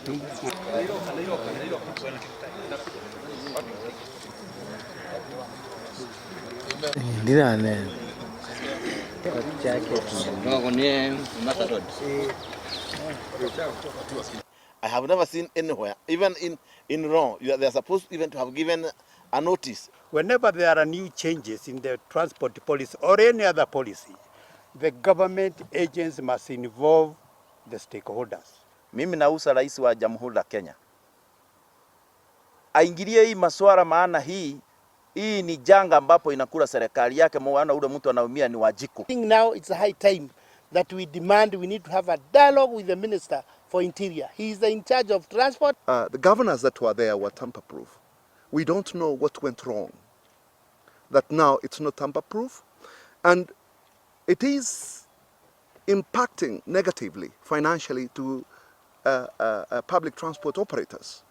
I have never seen anywhere, even in Rome, they are supposed even to have given a notice. Whenever there are new changes in the transport policy or any other policy, the government agents must involve the stakeholders. Mimi nausa rais wa Jamhuri la Kenya aingilie hii masuala, maana hii ni janga ambapo inakula serikali yake, maana ule mtu anaumia ni Wajiku. Now it's a high time that we need to have a dialogue with the Minister for Interior. He is in charge of transport. The governors that were there were tamper-proof. We don't know what went wrong. That now it's not tamper-proof, and it is impacting negatively financially to public transport operators.